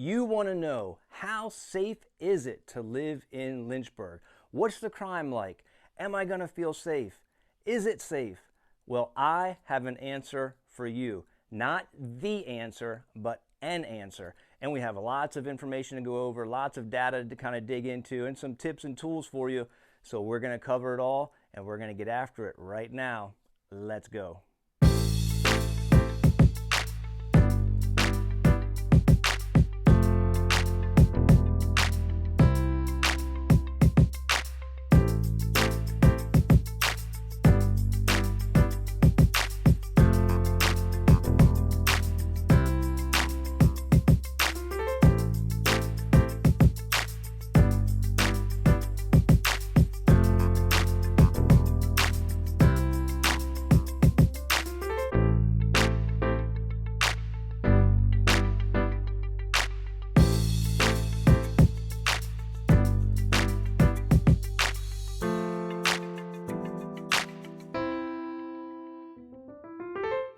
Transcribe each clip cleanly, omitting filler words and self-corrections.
You want to know, how safe is it to live in Lynchburg? What's the crime like? Am I going to feel safe? Is it safe? Well, I have an answer for you. Not the answer, but an answer. And we have lots of information to go over, lots of data to kind of dig into, and some tips and tools for you. So we're going to cover it all, and we're going to get after it right now. Let's go.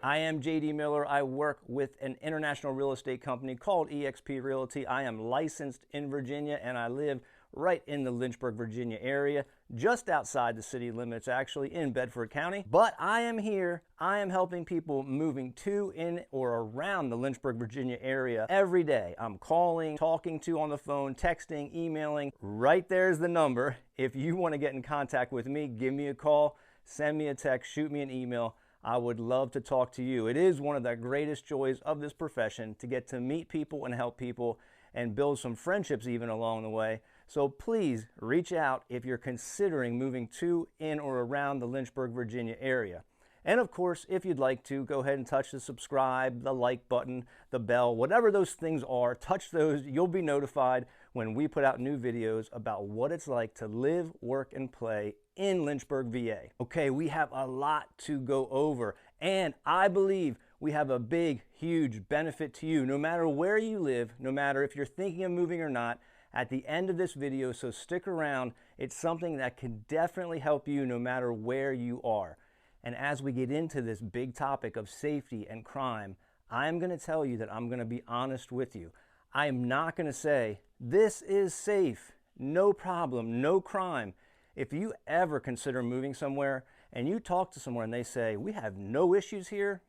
I am JD Miller. I work with an international real estate company called eXp Realty. I am licensed in Virginia, and I live right in the Lynchburg, Virginia area, just outside the city limits, actually in Bedford County. But I am here. I am helping people moving to, in, or around the Lynchburg, Virginia area every day. I'm calling, talking to on the phone, texting, emailing. Right there's the number. If you want to get in contact with me, give me a call, send me a text, shoot me an email. I would love to talk to you. It is one of the greatest joys of this profession to get to meet people and help people and build some friendships even along the way. So please reach out if you're considering moving to, in, or around the Lynchburg, Virginia area. And of course, if you'd like to, go ahead and touch the subscribe, the like button, the bell, whatever those things are, touch those. You'll be notified when we put out new videos about what it's like to live, work, and play in Lynchburg, VA. Okay, we have a lot to go over, and I believe we have a big, huge benefit to you, no matter where you live, no matter if you're thinking of moving or not, at the end of this video, so stick around. It's something that can definitely help you no matter where you are. And as we get into this big topic of safety and crime, I'm going to tell you that I'm going to be honest with you. I am not going to say, this is safe, no problem, no crime. If you ever consider moving somewhere and you talk to someone and they say, we have no issues here,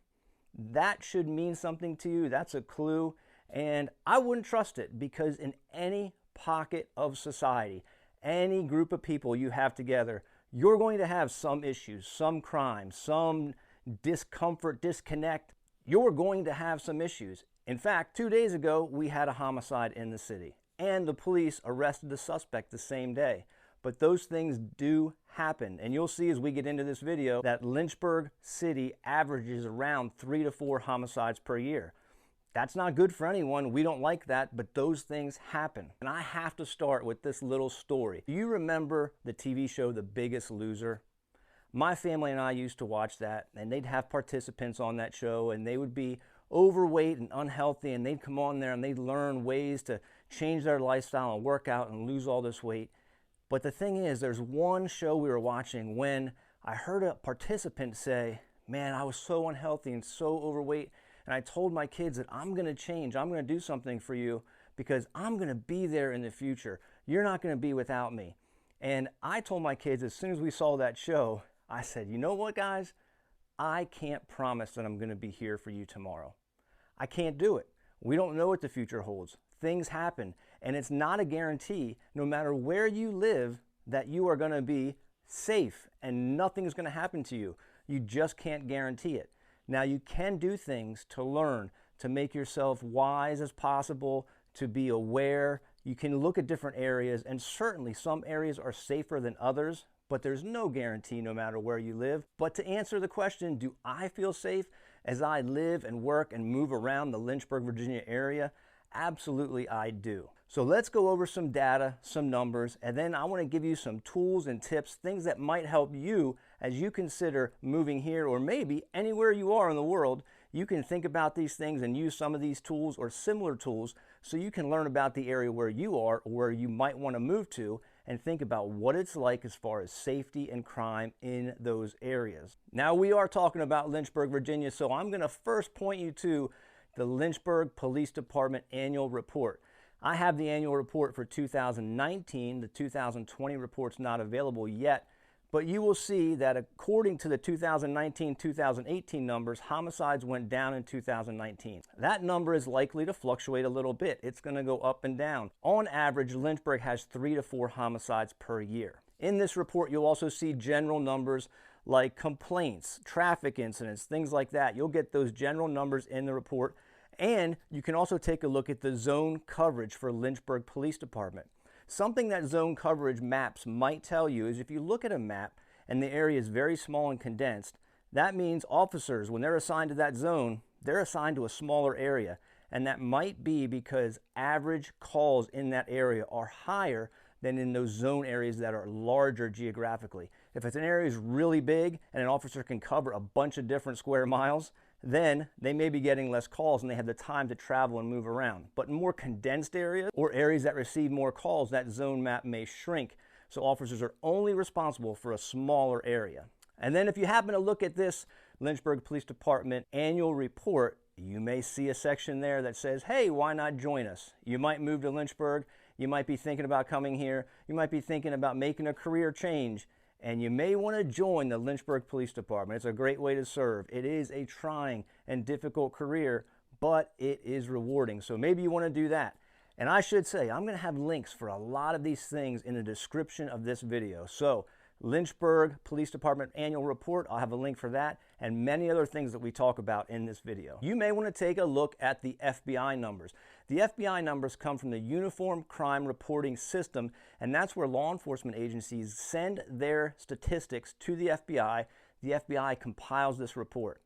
that should mean something to you. That's a clue. And I wouldn't trust it, because in any pocket of society, any group of people you have together, you're going to have some issues, some crime, some discomfort, disconnect. You're going to have some issues. In fact, 2 days ago, we had a homicide in the city, and the police arrested the suspect the same day. But those things do happen. And you'll see as we get into this video that Lynchburg City averages around 3 to 4 homicides per year. That's not good for anyone. We don't like that, but those things happen. And I have to start with this little story. Do you remember the TV show The Biggest Loser? My family and I used to watch that, and they'd have participants on that show, and they would be overweight and unhealthy, and they'd come on there and they'd learn ways to change their lifestyle and work out and lose all this weight. But the thing is, there's one show we were watching when I heard a participant say, man, I was so unhealthy and so overweight, and I told my kids that I'm going to change. I'm going to do something for you because I'm going to be there in the future. You're not going to be without me. And I told my kids as soon as we saw that show, I said, you know what, guys? I can't promise that I'm going to be here for you tomorrow. I can't do it. We don't know what the future holds. Things happen, and it's not a guarantee, no matter where you live, that you are going to be safe and nothing's going to happen to you. You just can't guarantee it. Now, you can do things to learn, to make yourself wise as possible, to be aware. You can look at different areas, and certainly some areas are safer than others, but there's no guarantee no matter where you live. But to answer the question, do I feel safe as I live and work and move around the Lynchburg, Virginia area? Absolutely, I do. So let's go over some data, some numbers, and then I want to give you some tools and tips, things that might help you as you consider moving here, or maybe anywhere you are in the world. You can think about these things and use some of these tools or similar tools so you can learn about the area where you are or where you might want to move to, and think about what it's like as far as safety and crime in those areas. Now, we are talking about Lynchburg, Virginia, so I'm going to first point you to the Lynchburg Police Department Annual Report. I have the annual report for 2019. The 2020 report's not available yet, but you will see that according to the 2019-2018 numbers, homicides went down in 2019. That number is likely to fluctuate a little bit. It's going to go up and down. On average, Lynchburg has 3 to 4 homicides per year. In this report, you'll also see general numbers like complaints, traffic incidents, things like that. You'll get those general numbers in the report, and you can also take a look at the zone coverage for Lynchburg Police Department. Something that zone coverage maps might tell you is if you look at a map and the area is very small and condensed, that means officers, when they're assigned to that zone, they're assigned to a smaller area. And that might be because average calls in that area are higher than in those zone areas that are larger geographically. If it's an area is really big and an officer can cover a bunch of different square miles, then they may be getting less calls and they have the time to travel and move around. But in more condensed areas or areas that receive more calls, that zone map may shrink. So officers are only responsible for a smaller area. And then if you happen to look at this Lynchburg Police Department annual report, you may see a section there that says, hey, why not join us? You might move to Lynchburg. You might be thinking about coming here. You might be thinking about making a career change. And you may want to join the Lynchburg Police Department. It's a great way to serve. It is a trying and difficult career, but it is rewarding. So maybe you want to do that. And I should say, I'm going to have links for a lot of these things in the description of this video. So Lynchburg Police Department Annual Report, I'll have a link for that, and many other things that we talk about in this video. You may want to take a look at the FBI numbers. The FBI numbers come from the Uniform Crime Reporting System, and that's where law enforcement agencies send their statistics to the FBI. The FBI compiles this report.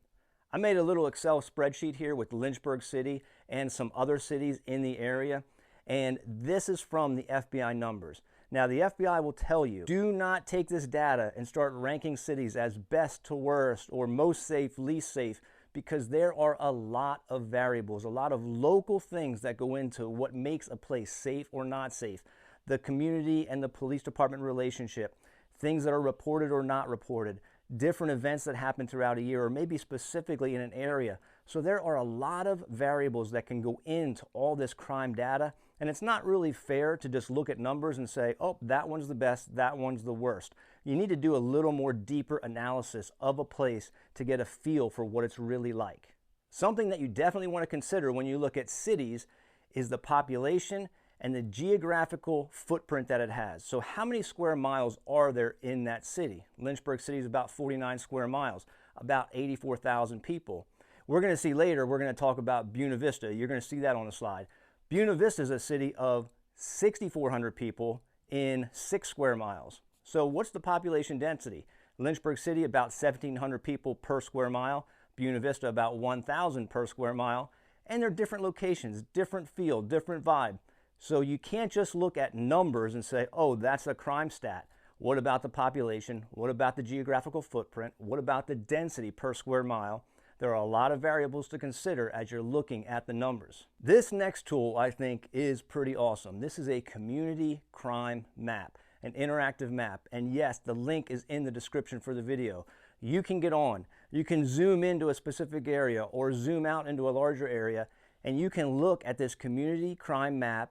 I made a little Excel spreadsheet here with Lynchburg City and some other cities in the area, and this is from the FBI numbers. Now, the FBI will tell you, do not take this data and start ranking cities as best to worst or most safe, least safe, because there are a lot of variables, a lot of local things that go into what makes a place safe or not safe. The community and the police department relationship, things that are reported or not reported, different events that happen throughout a year, or maybe specifically in an area. So there are a lot of variables that can go into all this crime data, and it's not really fair to just look at numbers and say, oh, that one's the best, that one's the worst. You need to do a little more deeper analysis of a place to get a feel for what it's really like. Something that you definitely want to consider when you look at cities is the population and the geographical footprint that it has. So how many square miles are there in that city? Lynchburg City is about 49 square miles, about 84,000 people. We're going to see later, we're going to talk about Buena Vista. You're going to see that on the slide. Buena Vista is a city of 6,400 people in 6 square miles. So what's the population density? Lynchburg City, about 1,700 people per square mile. Buena Vista, about 1,000 per square mile. And they're different locations, different feel, different vibe. So you can't just look at numbers and say, oh, that's a crime stat. What about the population? What about the geographical footprint? What about the density per square mile? There are a lot of variables to consider as you're looking at the numbers. This next tool, I think, is pretty awesome. This is a community crime map, an interactive map. And yes, the link is in the description for the video. You can get on. You can zoom into a specific area or zoom out into a larger area, and you can look at this community crime map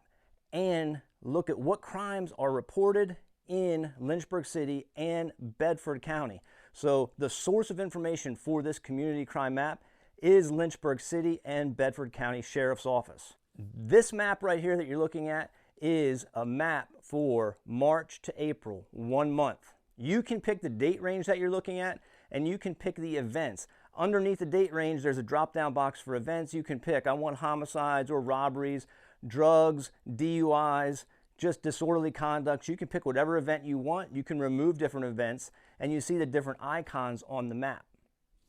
and look at what crimes are reported in Lynchburg City and Bedford County. So the source of information for this community crime map is Lynchburg City and Bedford County Sheriff's Office. This map right here that you're looking at is a map for March to April, 1 month. You can pick the date range that you're looking at, and you can pick the events. Underneath the date range, there's a drop-down box for events. You can pick, I want homicides or robberies, drugs, DUIs, just disorderly conduct. You can pick whatever event you want. You can remove different events, and you see the different icons on the map.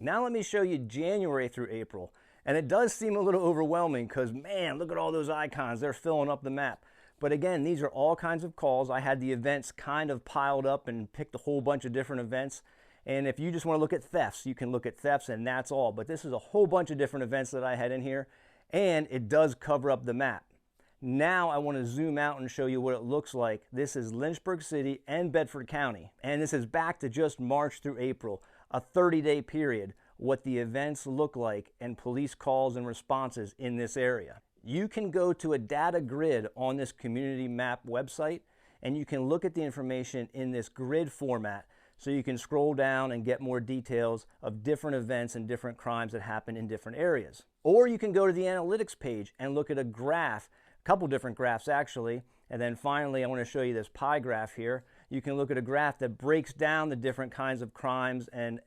Now let me show you January through April. And it does seem a little overwhelming because, man, look at all those icons. They're filling up the map. But again, these are all kinds of calls. I had the events kind of piled up and picked a whole bunch of different events. And if you just want to look at thefts, you can look at thefts, and that's all. But this is a whole bunch of different events that I had in here, and it does cover up the map. Now I want to zoom out and show you what it looks like. This is Lynchburg City and Bedford County, and this is back to just March through April, a 30-day period. what the events look like and police calls and responses in this area. You can go to a data grid on this community map website, and you can look at the information in this grid format, so you can scroll down and get more details of different events and different crimes that happen in different areas. Or you can go to the analytics page and look at a graph, a couple different graphs actually, and then finally I want to show you this pie graph here. You can look at a graph that breaks down the different kinds of crimes and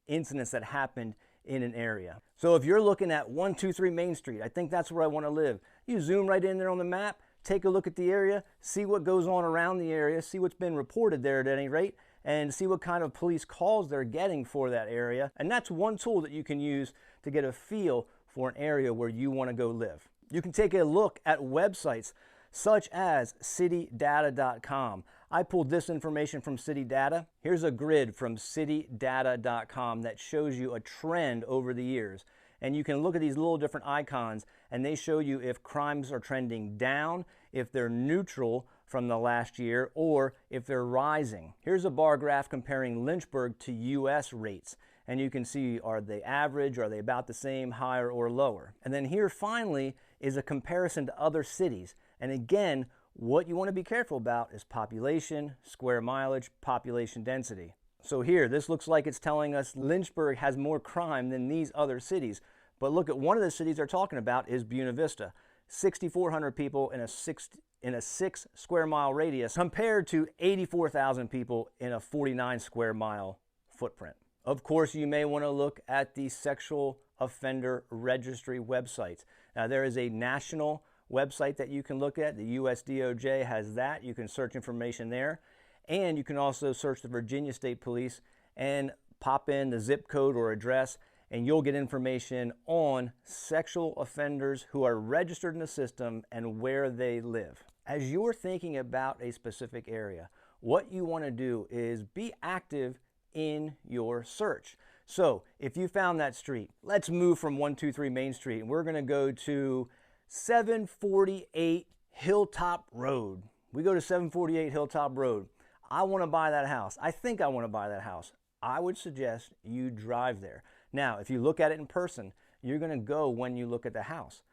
incidents that happened in an area. So if you're looking at 123 Main Street, I think that's where I want to live. You zoom right in there on the map, take a look at the area, see what goes on around the area, see what's been reported there at any rate, and see what kind of police calls they're getting for that area. And that's one tool that you can use to get a feel for an area where you want to go live. You can take a look at websites such as citydata.com. I pulled this information from CityData. Here's a grid from citydata.com that shows you a trend over the years. And you can look at these little different icons and they show you if crimes are trending down, if they're neutral from the last year, or if they're rising. Here's a bar graph comparing Lynchburg to US rates. And you can see, are they average, are they about the same, higher or lower? And then here finally is a comparison to other cities. And again, what you want to be careful about is population, square mileage, population density. So here, this looks like it's telling us Lynchburg has more crime than these other cities. But look at one of the cities they're talking about is Buena Vista. 6,400 people in a 6 square mile radius compared to 84,000 people in a 49 square mile footprint. Of course, you may want to look at the Sexual Offender Registry websites. Now, there is a national website that you can look at. The USDOJ has that. You can search information there. And you can also search the Virginia State Police and pop in the zip code or address, and you'll get information on sexual offenders who are registered in the system and where they live. As you're thinking about a specific area, what you want to do is be active in your search. So if you found that street, let's move from 123 Main Street and we're going to go to 748 Hilltop Road. We go to 748 Hilltop Road. I want to buy that house. I think I want to buy that house. I would suggest you drive there. Now, if you look at it in person, you're going to go when you look at the house.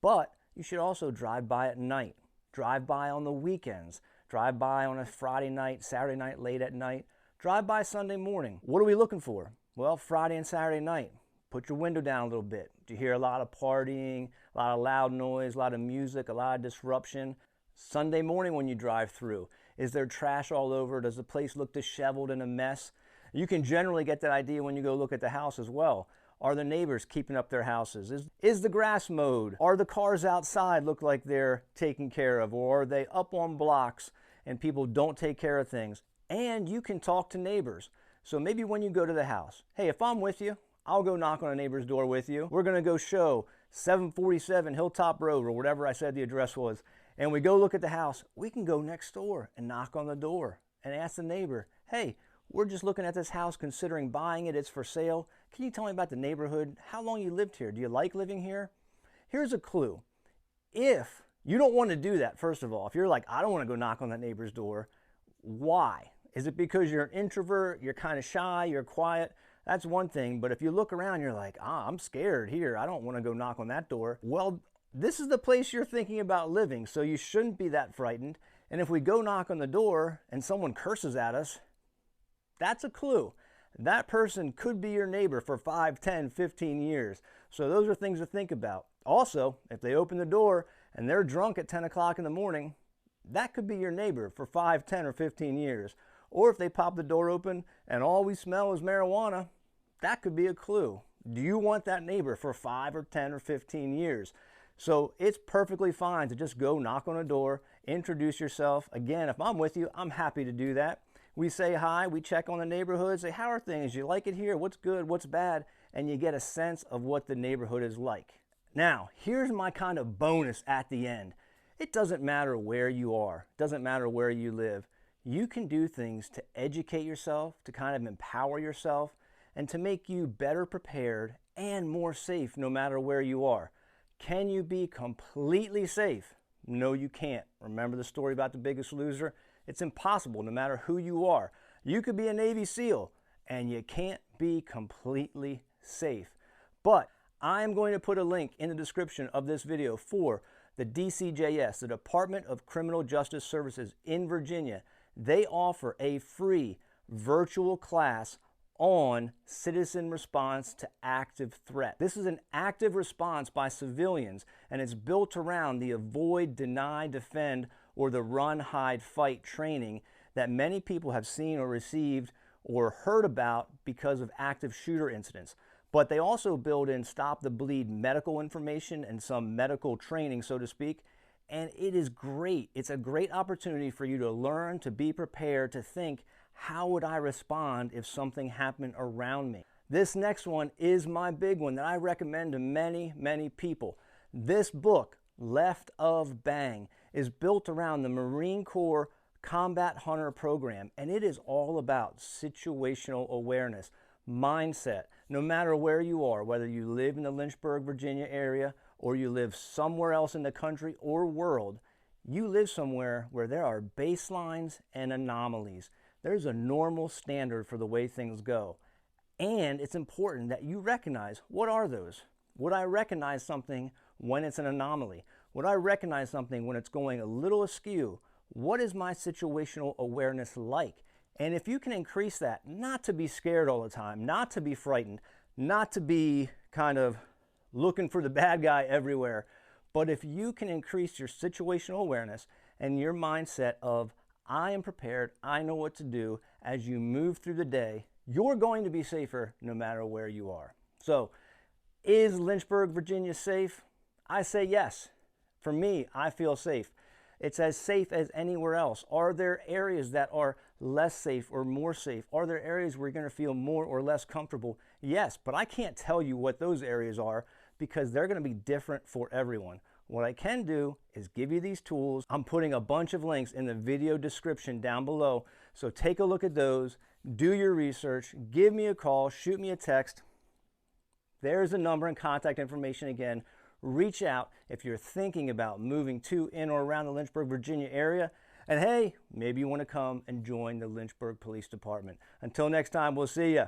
But you should also drive by at night. Drive by on the weekends. Drive by on a Friday night, Saturday night, late at night. Drive by Sunday morning. What are we looking for? Well, Friday and Saturday night. Put your window down a little bit. Do you hear a lot of partying, a lot of loud noise, a lot of music, a lot of disruption? Sunday morning when you drive through, is there trash all over? Does the place look disheveled and a mess? You can generally get that idea when you go look at the house as well. Are the neighbors keeping up their houses? Is the grass mowed? Are the cars outside look like they're taken care of? Or are they up on blocks and people don't take care of things? And you can talk to neighbors. So maybe when you go to the house, hey, if I'm with you, I'll go knock on a neighbor's door with you. We're going to go show 747 Hilltop Road or whatever I said the address was. And we go look at the house. We can go next door and knock on the door and ask the neighbor, hey, we're just looking at this house considering buying it. It's for sale. Can you tell me about the neighborhood? How long you lived here? Do you like living here? Here's a clue. If you don't want to do that, first of all, if you're like, I don't want to go knock on that neighbor's door, why? Is it because you're an introvert, you're kind of shy, you're quiet? That's one thing. But if you look around, you're like, I'm scared here. I don't want to go knock on that door. Well, this is the place you're thinking about living, so you shouldn't be that frightened. And if we go knock on the door and someone curses at us, that's a clue. That person could be your neighbor for 5, 10, 15 years. So those are things to think about. Also, if they open the door and they're drunk at 10 o'clock in the morning, that could be your neighbor for 5, 10, or 15 years. Or if they pop the door open and all we smell is marijuana, that could be a clue. Do you want that neighbor for 5 or 10 or 15 years? So it's perfectly fine to just go knock on a door, introduce yourself. Again, if I'm with you, I'm happy to do that. We say hi, we check on the neighborhood, say, how are things? You like it here? What's good? What's bad? And you get a sense of what the neighborhood is like. Now, here's my kind of bonus at the end. It doesn't matter where you are. It doesn't matter where you live. You can do things to educate yourself, to kind of empower yourself, and to make you better prepared and more safe no matter where you are. Can you be completely safe? No, you can't. Remember the story about The Biggest Loser? It's impossible no matter who you are. You could be a Navy SEAL and you can't be completely safe. But I'm going to put a link in the description of this video for the DCJS, the Department of Criminal Justice Services in Virginia. They offer a free virtual class on citizen response to active threat. This is an active response by civilians, and it's built around the avoid, deny, defend, or the run, hide, fight training that many people have seen or received or heard about because of active shooter incidents. But they also build in stop the bleed medical information and some medical training, so to speak. And it is great. It's a great opportunity for you to learn, to be prepared, to think, how would I respond if something happened around me? This next one is my big one that I recommend to many, many people. This book, Left of Bang, is built around the Marine Corps Combat Hunter program, and it is all about situational awareness, mindset. No matter where you are, whether you live in the Lynchburg, Virginia area, or you live somewhere else in the country or world, you live somewhere where there are baselines and anomalies. There's a normal standard for the way things go. And it's important that you recognize, what are those? Would I recognize something when it's an anomaly? Would I recognize something when it's going a little askew? What is my situational awareness like? And if you can increase that, not to be scared all the time, not to be frightened, not to be kind of looking for the bad guy everywhere, but if you can increase your situational awareness and your mindset of, I am prepared, I know what to do as you move through the day, you're going to be safer no matter where you are. So, is Lynchburg, Virginia safe? I say yes. For me, I feel safe. It's as safe as anywhere else. Are there areas that are less safe or more safe? Are there areas where you're going to feel more or less comfortable? Yes, but I can't tell you what those areas are because they're going to be different for everyone. What I can do is give you these tools. I'm putting a bunch of links in the video description down below, so take a look at those, do your research, give me a call, shoot me a text. There's the number and contact information again. Reach out if you're thinking about moving to, in, or around the Lynchburg, Virginia area. And hey, maybe you want to come and join the Lynchburg Police Department. Until next time, we'll see ya.